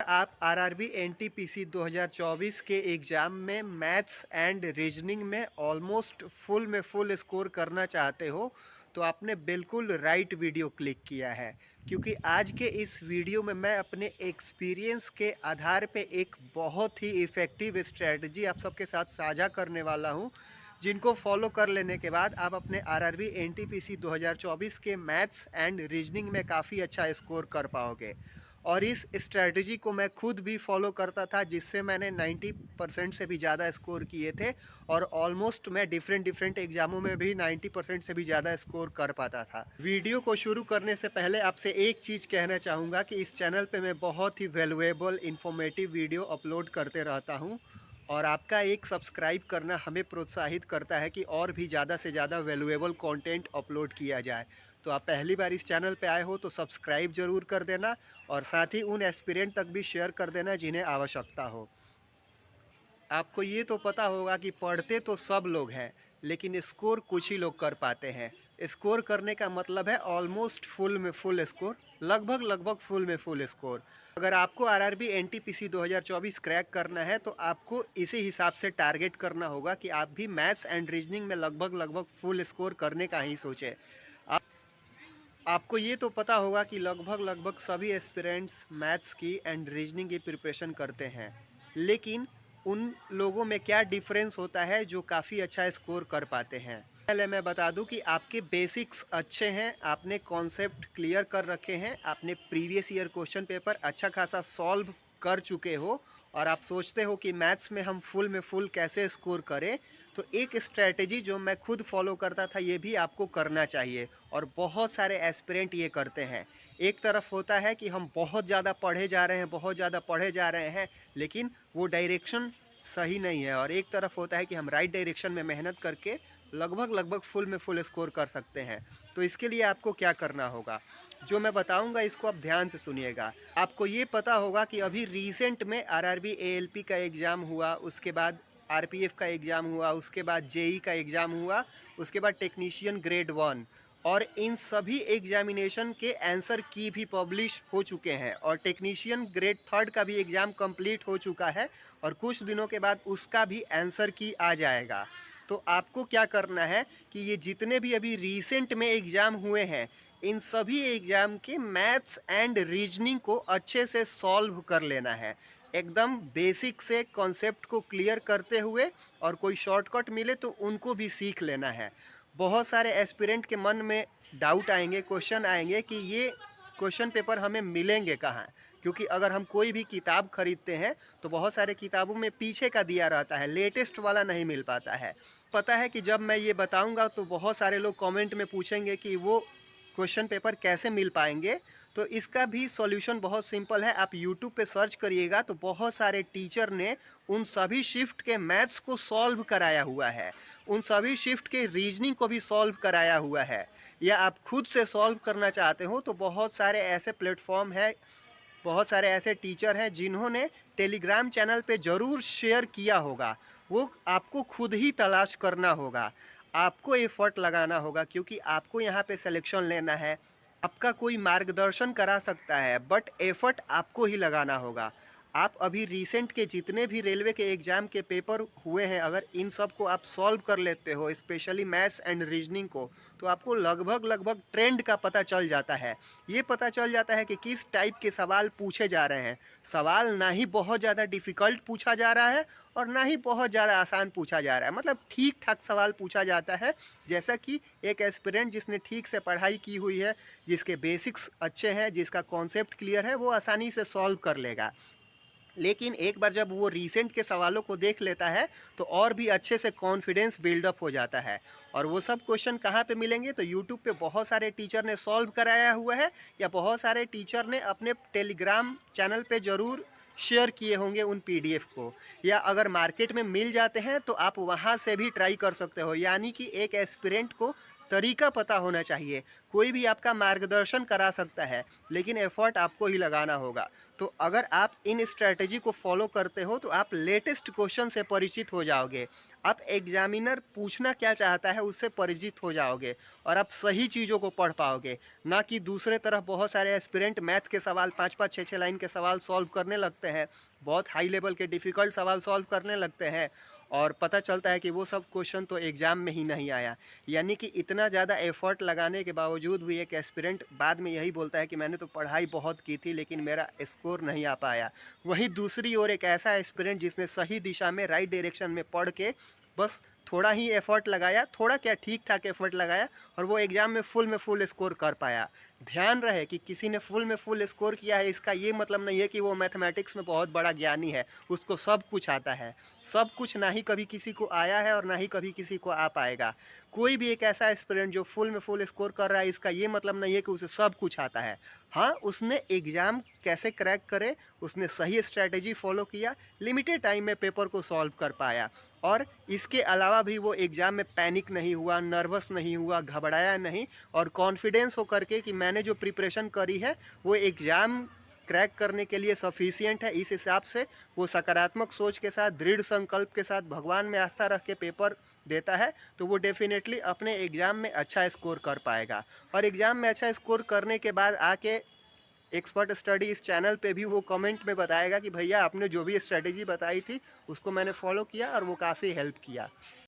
आप RRB NTPC 2024 के exam में मैथ्स एंड रीजनिंग में ऑलमोस्ट फुल स्कोर करना चाहते हो तो आपने बिल्कुल राइट वीडियो क्लिक किया है, क्योंकि आज के इस वीडियो में मैं अपने एक्सपीरियंस के आधार पे एक बहुत ही इफ़ेक्टिव स्ट्रेटजी आप सबके साथ साझा करने वाला हूं, जिनको फॉलो कर लेने के बाद आप अपने आरआरबी एनटीपीसी 2024 के मैथ्स एंड रीजनिंग में काफ़ी अच्छा स्कोर कर पाओगे। और इस स्ट्रेटजी को मैं खुद भी फॉलो करता था, जिससे मैंने 90% से भी ज़्यादा स्कोर किए थे और ऑलमोस्ट मैं डिफरेंट एग्जामों में भी 90% से भी ज़्यादा स्कोर कर पाता था। वीडियो को शुरू करने से पहले आपसे एक चीज़ कहना चाहूँगा कि इस चैनल पे मैं बहुत ही वैल्यूएबल इंफॉर्मेटिव वीडियो अपलोड करते रहता हूँ और आपका एक सब्सक्राइब करना हमें प्रोत्साहित करता है कि और भी ज़्यादा से ज़्यादा वैल्यूएबल कंटेंट अपलोड किया जाए। तो आप पहली बार इस चैनल पे आए हो तो सब्सक्राइब ज़रूर कर देना और साथ ही उन एस्पिरेंट तक भी शेयर कर देना जिन्हें आवश्यकता हो। आपको ये तो पता होगा कि पढ़ते तो सब लोग हैं, लेकिन स्कोर कुछ ही लोग कर पाते हैं। स्कोर करने का मतलब है ऑलमोस्ट फुल स्कोर, लगभग फुल स्कोर। अगर आपको आरआरबी एनटीपीसी 2024 क्रैक करना है तो आपको इसी हिसाब से टारगेट करना होगा कि आप भी मैथ्स एंड रीजनिंग में लगभग फुल स्कोर करने का ही सोचें। आपको ये तो पता होगा कि लगभग सभी एस्पिरेंट्स मैथ्स की एंड रीजनिंग की प्रिपरेशन करते हैं, लेकिन उन लोगों में क्या डिफरेंस होता है जो काफ़ी अच्छा स्कोर कर पाते हैं। पहले मैं बता दूं कि आपके बेसिक्स अच्छे हैं, आपने कॉन्सेप्ट क्लियर कर रखे हैं, आपने प्रीवियस ईयर क्वेश्चन पेपर अच्छा खासा सॉल्व कर चुके हो और आप सोचते हो कि मैथ्स में हम फुल कैसे स्कोर करें, तो एक स्ट्रैटेजी जो मैं खुद फॉलो करता था ये भी आपको करना चाहिए और बहुत सारे एस्पिरेंट ये करते हैं। एक तरफ होता है कि हम बहुत ज़्यादा पढ़े जा रहे हैं, बहुत ज़्यादा पढ़े जा रहे हैं, लेकिन वो डायरेक्शन सही नहीं है, और एक तरफ होता है कि हम राइट डायरेक्शन में मेहनत करके लगभग फुल स्कोर कर सकते हैं। तो इसके लिए आपको क्या करना होगा, जो मैं बताऊंगा इसको आप ध्यान से सुनिएगा। आपको ये पता होगा कि अभी रिसेंट में आरआरबी एएलपी का एग्ज़ाम हुआ, उसके बाद आरपीएफ का एग्ज़ाम हुआ, उसके बाद जेई का एग्ज़ाम हुआ, उसके बाद टेक्नीशियन ग्रेड 1, और इन सभी एग्जामिनेशन के आंसर की भी पब्लिश हो चुके हैं और टेक्नीशियन ग्रेड 3 का भी एग्ज़ाम कंप्लीट हो चुका है और कुछ दिनों के बाद उसका भी आंसर की आ जाएगा। तो आपको क्या करना है कि ये जितने भी अभी रिसेंट में एग्ज़ाम हुए हैं, इन सभी एग्ज़ाम के मैथ्स एंड रीजनिंग को अच्छे से सॉल्व कर लेना है, एकदम बेसिक से कॉन्सेप्ट को क्लियर करते हुए, और कोई शॉर्टकट मिले तो उनको भी सीख लेना है। बहुत सारे एस्पिरेंट के मन में डाउट आएंगे, क्वेश्चन आएंगे कि ये क्वेश्चन पेपर हमें मिलेंगे कहाँ, क्योंकि अगर हम कोई भी किताब खरीदते हैं तो बहुत सारे किताबों में पीछे का दिया रहता है, लेटेस्ट वाला नहीं मिल पाता है। पता है कि जब मैं ये बताऊंगा तो बहुत सारे लोग कमेंट में पूछेंगे कि वो क्वेश्चन पेपर कैसे मिल पाएंगे। तो इसका भी सॉल्यूशन बहुत सिंपल है, आप यूट्यूब पे सर्च करिएगा तो बहुत सारे टीचर ने उन सभी शिफ्ट के मैथ्स को सॉल्व कराया हुआ है, उन सभी शिफ्ट के रीजनिंग को भी सॉल्व कराया हुआ है। या आप खुद से सॉल्व करना चाहते हो तो बहुत सारे ऐसे प्लेटफॉर्म है, बहुत सारे ऐसे टीचर हैं जिन्होंने टेलीग्राम चैनल पे ज़रूर शेयर किया होगा, वो आपको खुद ही तलाश करना होगा, आपको एफर्ट लगाना होगा, क्योंकि आपको यहाँ पे सिलेक्शन लेना है। आपका कोई मार्गदर्शन करा सकता है बट एफर्ट आपको ही लगाना होगा। आप अभी रिसेंट के जितने भी रेलवे के एग्ज़ाम के पेपर हुए हैं, अगर इन सब को आप सॉल्व कर लेते हो, स्पेशली मैथ्स एंड रीजनिंग को, तो आपको लगभग ट्रेंड का पता चल जाता है। ये पता चल जाता है कि किस टाइप के सवाल पूछे जा रहे हैं। सवाल ना ही बहुत ज़्यादा डिफ़िकल्ट पूछा जा रहा है और ना ही बहुत ज़्यादा आसान पूछा जा रहा है, मतलब ठीक ठाक सवाल पूछा जाता है, जैसा कि एक एस्पिरेंट जिसने ठीक से पढ़ाई की हुई है, जिसके बेसिक्स अच्छे हैं, जिसका कॉन्सेप्ट क्लियर है, वो आसानी से सॉल्व कर लेगा। लेकिन एक बार जब वो रीसेंट के सवालों को देख लेता है तो और भी अच्छे से कॉन्फिडेंस बिल्डअप हो जाता है। और वो सब क्वेश्चन कहाँ पे मिलेंगे, तो यूट्यूब पे बहुत सारे टीचर ने सॉल्व कराया हुआ है, या बहुत सारे टीचर ने अपने टेलीग्राम चैनल पे ज़रूर शेयर किए होंगे उन पीडीएफ को, या अगर मार्केट में मिल जाते हैं तो आप वहाँ से भी ट्राई कर सकते हो। यानी कि एक एस्पिरेंट को तरीका पता होना चाहिए, कोई भी आपका मार्गदर्शन करा सकता है, लेकिन एफर्ट आपको ही लगाना होगा। तो अगर आप इन स्ट्रैटेजी को फॉलो करते हो तो आप लेटेस्ट क्वेश्चन से परिचित हो जाओगे, आप एग्जामिनर पूछना क्या चाहता है उससे परिचित हो जाओगे और आप सही चीज़ों को पढ़ पाओगे। ना कि दूसरे तरफ बहुत सारे एस्पिरेंट मैथ के सवाल 5-5 6-6 लाइन के सवाल सॉल्व करने लगते हैं, बहुत हाई लेवल के डिफ़िकल्ट सवाल सॉल्व करने लगते हैं और पता चलता है कि वो सब क्वेश्चन तो एग्ज़ाम में ही नहीं आया। यानी कि इतना ज़्यादा एफर्ट लगाने के बावजूद भी एक एस्पिरेंट बाद में यही बोलता है कि मैंने तो पढ़ाई बहुत की थी लेकिन मेरा स्कोर नहीं आ पाया। वहीं दूसरी ओर एक ऐसा एस्पिरेंट जिसने सही दिशा में राइट डायरेक्शन में पढ़ के बस थोड़ा ही एफर्ट लगाया, थोड़ा क्या ठीक ठाक एफर्ट लगाया और वो एग्ज़ाम में फुल स्कोर कर पाया। ध्यान रहे कि किसी ने फुल स्कोर किया है इसका ये मतलब नहीं है कि वो मैथमेटिक्स में बहुत बड़ा ज्ञानी है, उसको सब कुछ आता है। सब कुछ ना ही कभी किसी को आया है और ना ही कभी किसी को आ पाएगा। कोई भी एक ऐसा एस्पिरेंट जो फुल स्कोर कर रहा है इसका ये मतलब नहीं है कि उसे सब कुछ आता है। हाँ, उसने एग्ज़ाम कैसे क्रैक करे, उसने सही स्ट्रैटेजी फॉलो किया, लिमिटेड टाइम में पेपर को सॉल्व कर पाया और इसके अलावा भी वो एग्ज़ाम में पैनिक नहीं हुआ, नर्वस नहीं हुआ, घबराया नहीं और कॉन्फिडेंस हो करके कि मैंने जो प्रिपरेशन करी है वो एग्ज़ाम क्रैक करने के लिए सफिशिएंट है। इस हिसाब से वो सकारात्मक सोच के साथ, दृढ़ संकल्प के साथ, भगवान में आस्था रख के पेपर देता है तो वो डेफिनेटली अपने एग्ज़ाम में अच्छा स्कोर कर पाएगा। और एग्ज़ाम में अच्छा स्कोर करने के बाद आके एक्सपर्ट स्टडी इस चैनल पे भी वो कमेंट में बताएगा कि भैया आपने जो भी स्ट्रेटेजी बताई थी उसको मैंने फॉलो किया और वो काफ़ी हेल्प किया।